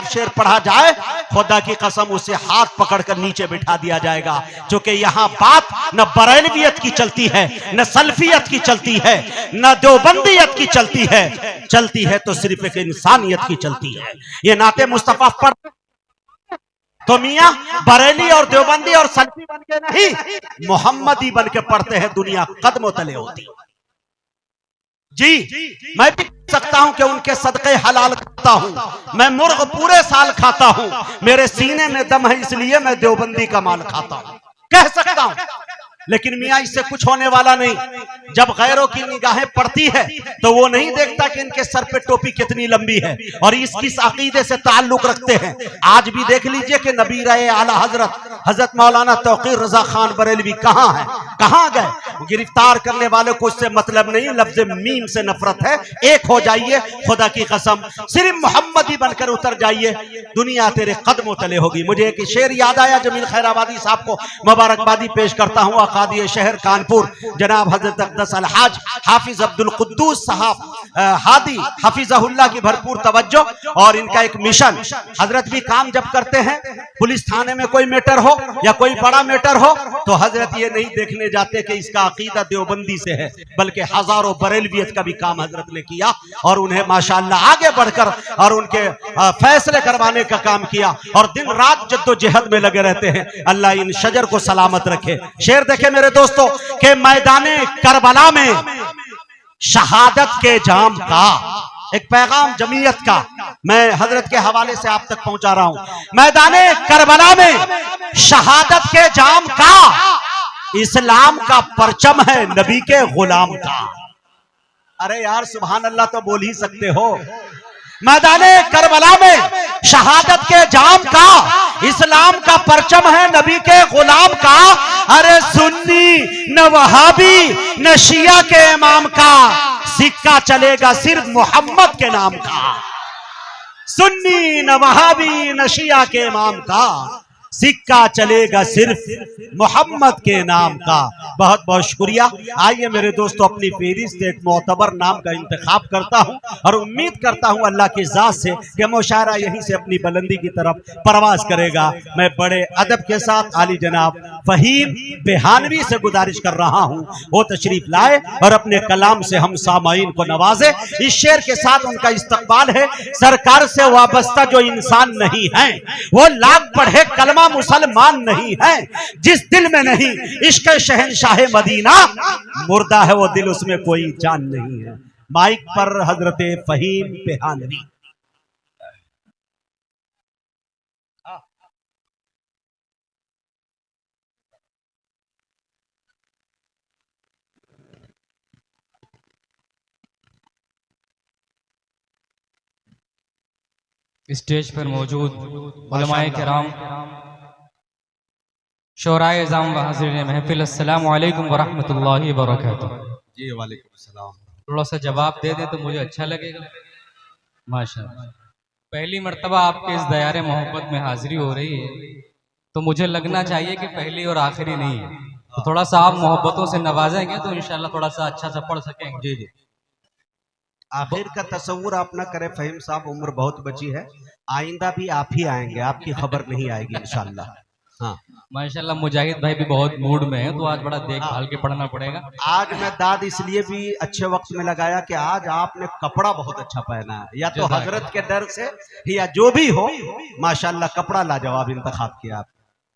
खिलाफ शेर पढ़ा जाए, खुदा की कसम उसे हाथ पकड़कर नीचे बिठा दिया जाएगा। क्योंकि यहां बात न बरेलवियत की चलती है, न सल्फियत की चलती है, न देवबंदियत की चलती है तो सिर्फ एक इंसानियत की चलती है। ये नाते मुस्तफा पढ़ तो मियां बरेली और देवबंदी और सल्फी बन के नहीं, मोहम्मदी बन के पढ़ते हैं, दुनिया कदमों तले होती। जी मैं भी सकता हूं कि उनके सदक़े हलाल खाता हूं, मैं मुर्ग पूरे साल खाता हूं, मेरे सीने में दम है इसलिए मैं देवबंदी का माल खाता हूं, कह सकता हूं। लेकिन मियां इससे कुछ होने वाला नहीं। जब गैरों की निगाहें पड़ती है तो वो नहीं देखता कि इनके सर पे टोपी कितनी लंबी है और इस किस अकीदे से ताल्लुक रखते हैं। आज भी देख लीजिए कि नबी रहे आला हजरत मौलाना तौकीर रजा खान बरेलवी कहां है, कहां गए। गिरफ्तार करने वाले को उससे मतलब नहीं, लफ्ज मीम से नफरत है। एक हो जाइए, खुदा की कसम सिर्फ मोहम्मदी बनकर उतर जाइए, दुनिया तेरे कदमों तले होगी। मुझे एक शेर याद आया, जमील खैराबादी साहब को मुबारकबादी पेश करता हूं। कादी शहर कानपुर जनाब हजरत अक़दस अलहाज हाफिज अब्दुल कुद्दूस साहब हादी हफीज़हुल्लाह की भरपूर तवज्जो और इनका एक मिशन। हजरत भी काम जब करते हैं, पुलिस थाने में कोई मैटर हो या कोई बड़ा मैटर हो तो हजरत ये नहीं देखने जाते कि इसका अकीदा देवबंदी से है, बल्कि हजारों बरेलवियत का भी काम हजरत ने किया और उन्हें माशाअल्लाह आगे बढ़कर और उनके फैसले करवाने का काम किया और दिन रात जद्दोजहद में लगे रहते हैं। अल्लाह इन शजर को सलामत रखे। शेर देखे मेरे दोस्तों के मैदाने करबला में शहादत के जाम का एक पैगाम जमीयत का मैं हजरत के हवाले से आप तक पहुंचा रहा हूं। मैदाने करबला में शहादत के जाम का इस्लाम का परचम है नबी के गुलाम का। अरे यार सुभान अल्लाह तो बोल ही सकते हो। मैदाने करबला में शहादत के जाम का इस्लाम का परचम है नबी के गुलाम का। अरे सुन्नी न वहाबी न शिया के इमाम का, सिक्का चलेगा सिर्फ मोहम्मद के नाम का। सुन्नी न वहाबी न शिया के इमाम का, सिक्का चलेगा सिर्फ मोहम्मद के नाम का। बहुत बहुत शुक्रिया। आइए मेरे दोस्तों, अपनी फेहरिस्त एक मोतबर नाम का इंतखाब करता हूं और उम्मीद करता हूं अल्लाह की ज़ात से कि मुशायरा यहीं से अपनी बुलंदी की तरफ परवाज करेगा। मैं बड़े अदब के साथ आली जनाब फहीम बेहानवी से गुजारिश कर रहा हूं वो तशरीफ लाए और अपने कलाम से हम सामाईन को नवाजे। इस शेर के साथ उनका इस्तकबाल है। सरकार से वाबस्ता जो इंसान नहीं है वो लाख पढ़े कलमा मुसलमान नहीं है। जिस दिल में नहीं इश्क शहनशाह मदीना, मुर्दा है वो दिल, उसमें कोई जान नहीं है। माइक पर हजरत फहीम बेहानवी। स्टेज पर मौजूद उलमाए किराम, शोराए इज़ाम व हाज़िरीन महफिल, अस्सलामु अलैकुम व रहमतुल्लाहि व बरकातुहू। जी वालेकुम अस्सलाम। थोड़ा सा जवाब दे दे तो मुझे अच्छा लगेगा। माशाअल्लाह, पहली मर्तबा आपके इस दयारे मोहब्बत में हाजिरी हो रही है तो मुझे लगना चाहिए कि पहली और आखिरी नहीं है। तो थोड़ा सा आप मोहब्बतों से नवाजेंगे तो इंशाल्लाह थोड़ा सा अच्छा सा पढ़ सकेंगे। जी जी। आखिर का तस्वुर आप ना करें फहीम साहब, उम्र बहुत बची है, आइंदा भी आप ही आएंगे, आपकी खबर नहीं आएगी इंशाल्लाह। हाँ माशाल्लाह, मुजाहिद भाई भी बहुत मूड में है तो आज बड़ा देखभाल के पढ़ना पड़ेगा। आज मैं दाद इसलिए भी अच्छे वक्त में लगाया कि आज आपने कपड़ा बहुत अच्छा पहना है, या तो हजरत के डर से या जो भी हो, माशाल्लाह कपड़ा लाजवाब इंतखाब किया आप।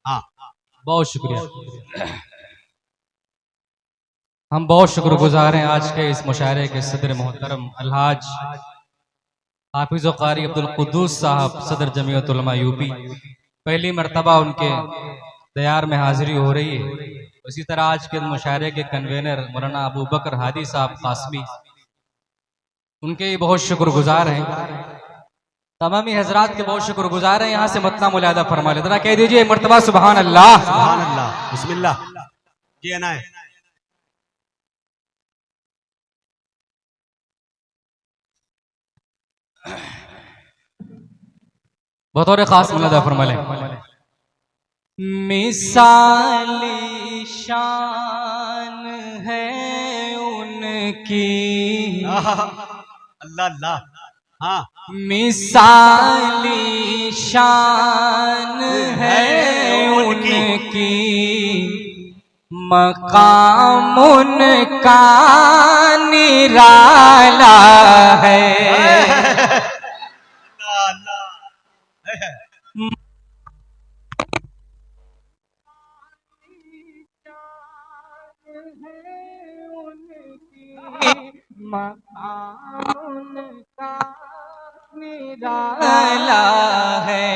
हाँ बहुत शुक्रिया। हम बहुत शुक्रगुजार हैं आज के इस मुशायरे के सदर मोहतरम अलहाज हाफिज कारी अब्दुल कुद्दूस साहब, सदर जमीयत उलमा यूपी। पहली मर्तबा उनके दयार में हाजिरी हो रही है। उसी तरह आज के मुशायरे के कन्वेनर मौलाना अबू बकर हादी साहब कासमी, उनके बहुत शुक्रगुजार हैं। तमामी हजरात के बहुत शुक्रगुजार हैं। यहाँ से मतला मुलादा फरमा ले, जरा कह दीजिए मर्तबा सुभान अल्लाह। सुभान अल्लाह, बिस्मिल्लाह। जी अनाय बतौर खास मुलादा फरमा ले। मिसाली शान है उनकी, अल्लाह अल्लाह। हाँ मिसाली शान है उनकी, मकाम उनका निराला है। मकाम उनका निराला है,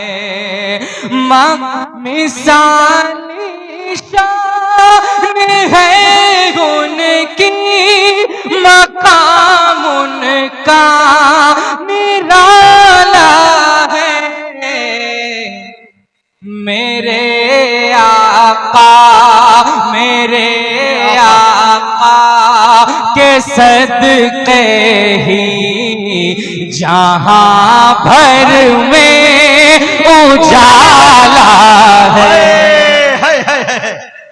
मिसाली शान है उनकी, मकाम उनका निराला है। मेरे आका के सदके ही जहां भर में उजाला है।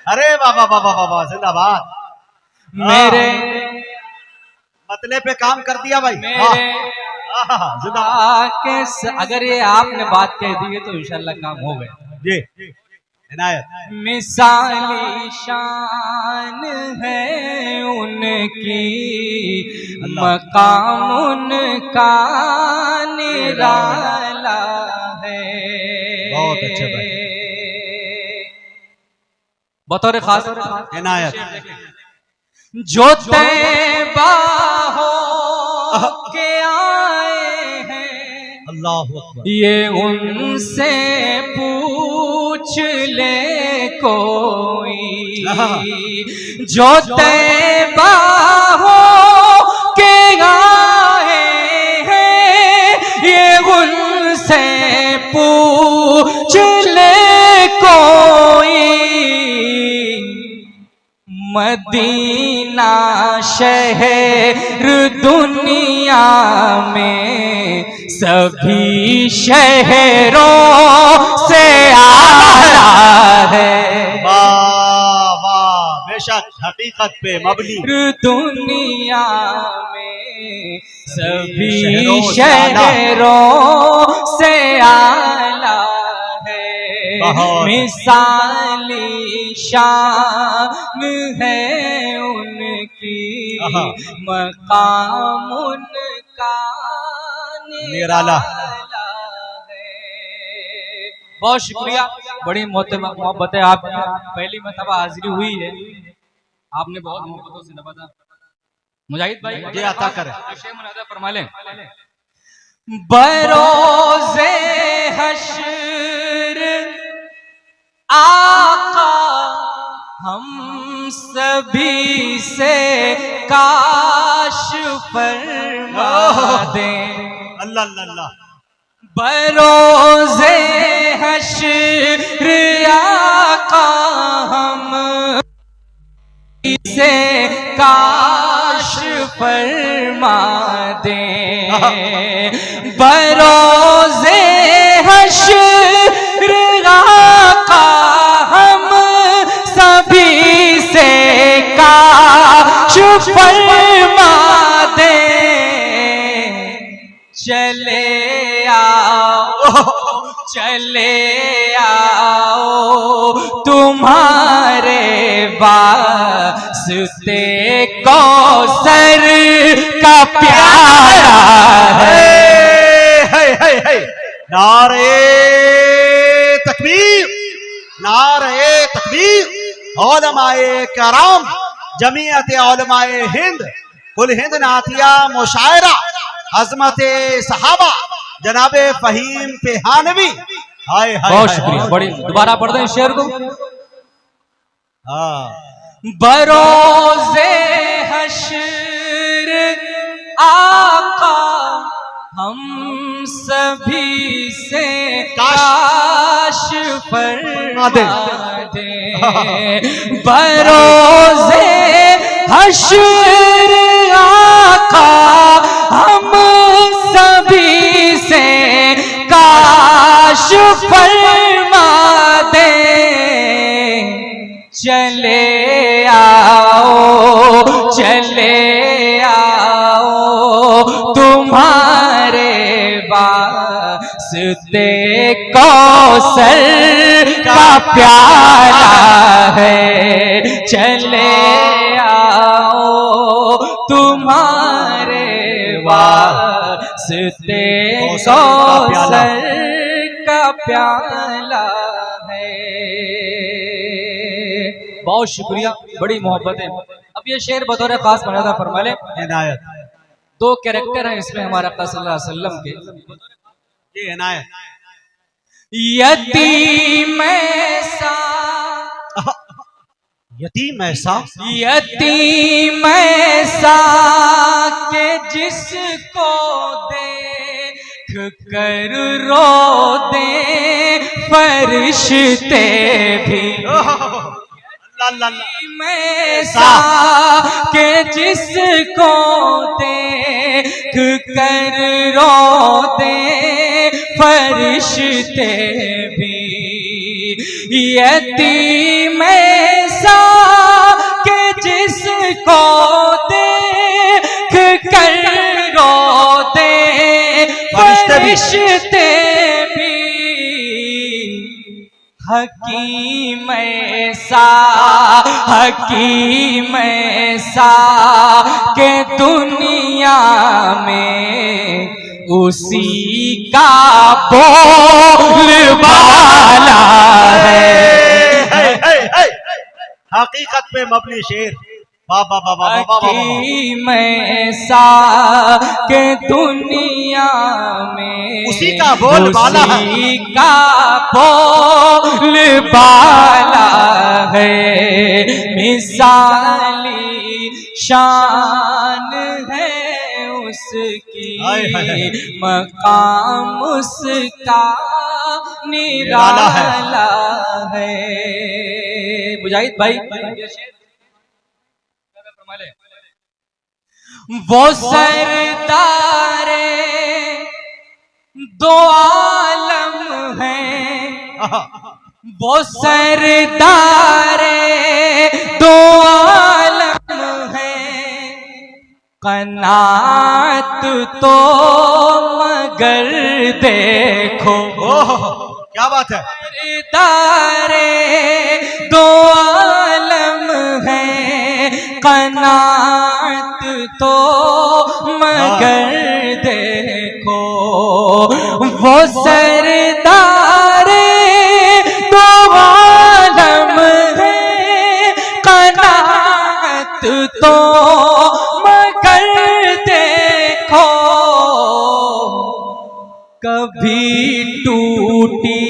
अरे बाबा बाबा बाबा जिंदाबाद। मेरे मतले पे काम कर दिया भाई। मेरे अगर ये आपने बात कह दी है तो इंशाल्लाह काम हो गया जी। इनायत मिसाली शान है उनकी, मकाम उनका निराला है। बहुत अच्छे भाई। बतौर खास इनायत जो तैबा हो के आए हैं, अल्लाह ये उनसे पूछ ले कोई, जो तैबा हो के आए हैं, ये उनसे पूछ ले कोई। मदीना शहर दुनिया में सभी शहरों से आला है। वाह वाह, बेशक हकीकत पे मबनी। दुनिया में सभी शहरों से आला है, मिसाली शान है उनकी, मकाम उनका निराला है। बहुत शुक्रिया, बड़ी मोहब्बत है आपकी। पहली मरतबा हाजिरी हुई है, आपने बहुत मोहब्बतों से नवाजा। मुजाहिद भाई ये अता करे, फरमा लें। बरोज़े हश्र आका हम सभी से काश फरमा दें। अल्लाह अल्लाह। बरोज़े हश्र आका हम से काश फरमा दें। बरोज़े हश्र आका हम सभी से काश फरमा दें। चले आओ तुम्हारे वास्ते कौसर का प्यारा है। नारे तकबीर, नारे तकबीर। उलमाए कराम, जमीयत उलमाए हिंद, कुल हिंद नातिया मुशायरा, अजमत सहाबा जनाबे फहीम पेहानवी। हाय हाय, बहुत शुक्रिया। बड़ी दोबारा पढ़ दें शेर को। हाँ। बरोज़े हश्र आका हम सभी से काश फरमा दें। बरोज़े हश्र आका हम सभी से काश फरमा दें। चले आओ तुम्हारे वास्ते रास्ते कौसर का प्याला है, चले आओ तुम्हारे वास्ते कौसर का प्याला है। बहुत शुक्रिया, बड़ी मोहब्बत है। अब ये शेर बतौर खास मर्यादा फरमा ले। इनायत, दो कैरेक्टर हैं इसमें हमारे आका सल्लल्लाहु अलैहि वसल्लम के। ये इनायत। यतीम ऐसा, यतीम ऐसा, यतीम ऐसा के जिसको देख कर रो दे फरिश्ते भी। यतीम ऐसा के जिसको देख कर रो दे फरिश्ते भी। यतीम ऐसा के जिसको देख कर रो दे फरिश्ते भी। हकीम ऐसा, हकीम ऐसा के दुनिया में उसी का बोलबाला है। हकीकत पे मबनी शेर। हकीम ऐसा के दुनिया में उसी का बोलबाला है, उसी का बोलबाला है। मिसाली शान है उसकी, मकाम उसका निराला है। मुजाहिद भाई, वो सरदारे दो आलम हैं, वो सरदारे दो आलम हैं। कनात तो मगर देखो, क्या बात है। सरदारे दो आलम हैं, कनात तो मगर देखो। वो सरदारे दो आलम हैं, कनात तो मगर देखो। कभी टूटी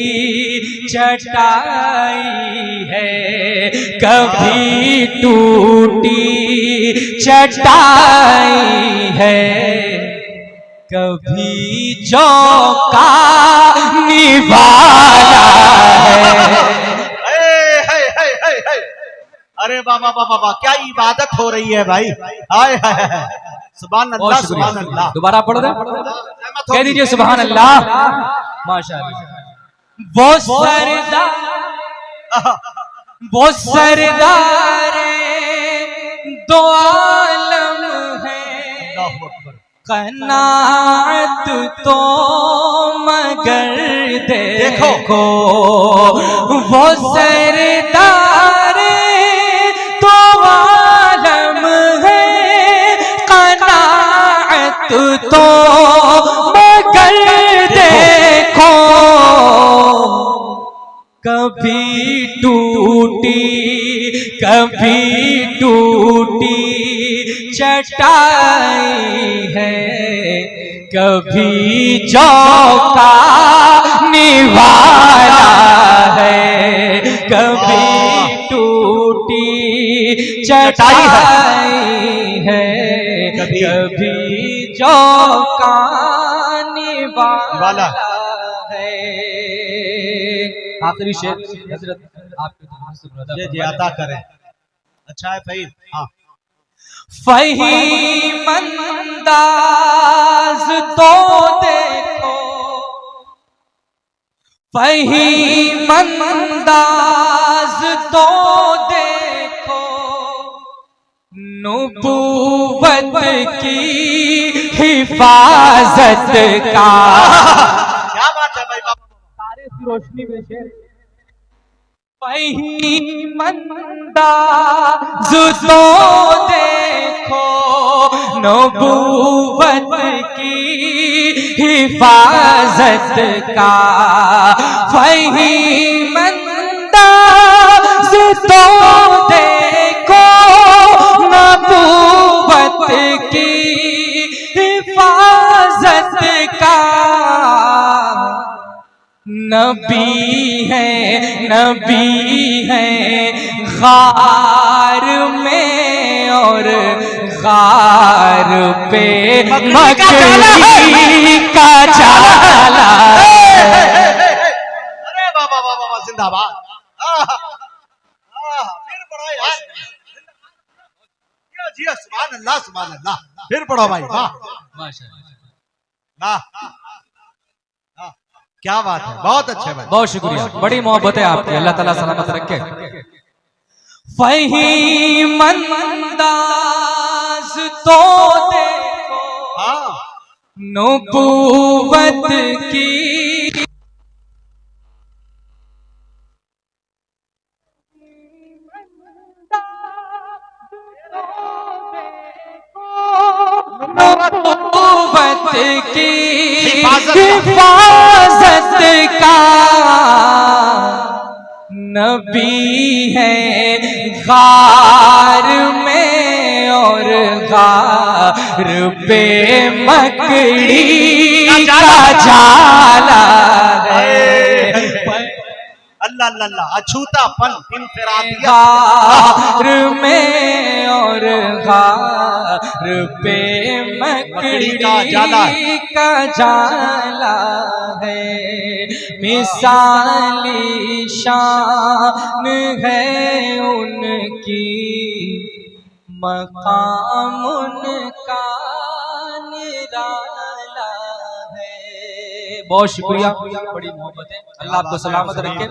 चटाई है, कभी टूटी चटाई है, कभी चौका निभाया है। अरे बाबा बाबा, क्या इबादत हो रही है भाई। हाय हाय, सुभान अल्लाह, सुभान अल्लाह। दोबारा पढ़ दे, कह दीजिए सुभान अल्लाह। माशाअल्लाह। वो सरदारे दो आलम है, कनात तो मगर देखो। वो सरदारे दो आलम है, कनात तो मगर देखो। कभी टूटी, कभी टूटी चटाई है, कभी चौका निभाया है, कभी टूटी चटाई है, कभी चौका निभाया है। आखिरी शेर हजरत आपके जी अता करें। अच्छा है फहीम। हाँ, फहीम अंदाज तो देखो, फहीम अंदाज तो देखो। नुबुव्वत की हिफाजत का, क्या बात है भाई, की रोशनी में शेर वही मंदाज तो देखो नबूवत की हिफाजत का वही मंदाज तो देखो नबूवत की हिफाजत का नबी है गार में और गार पे मकड़ी का जाला। अरे बाबा बाबा जिंदाबाद। फिर पढ़ो यार, जी सुभान अल्लाह सुभान अल्लाह। फिर पढ़ो भाई, वाह वाह, क्या बात है, बहुत अच्छे भाई, बहुत शुक्रिया, बड़ी मोहब्बत है आपकी, अल्लाह ताला सलामत रखे। वही मंदाज तो देखो नबूवत की नबूवत की हिफाजत का नबी है गार में और गार पे मकड़ी का जाला है। अल्लाह अल्लाह, अछूतापन इंफरादियत गार में और गार पे मकड़ी का जाला है। मिसाली शान है उनकी, मकाम उनका निराला है। बहुत शुक्रिया, बड़ी मोहब्बत है, अल्लाह आपको सलामत रखे।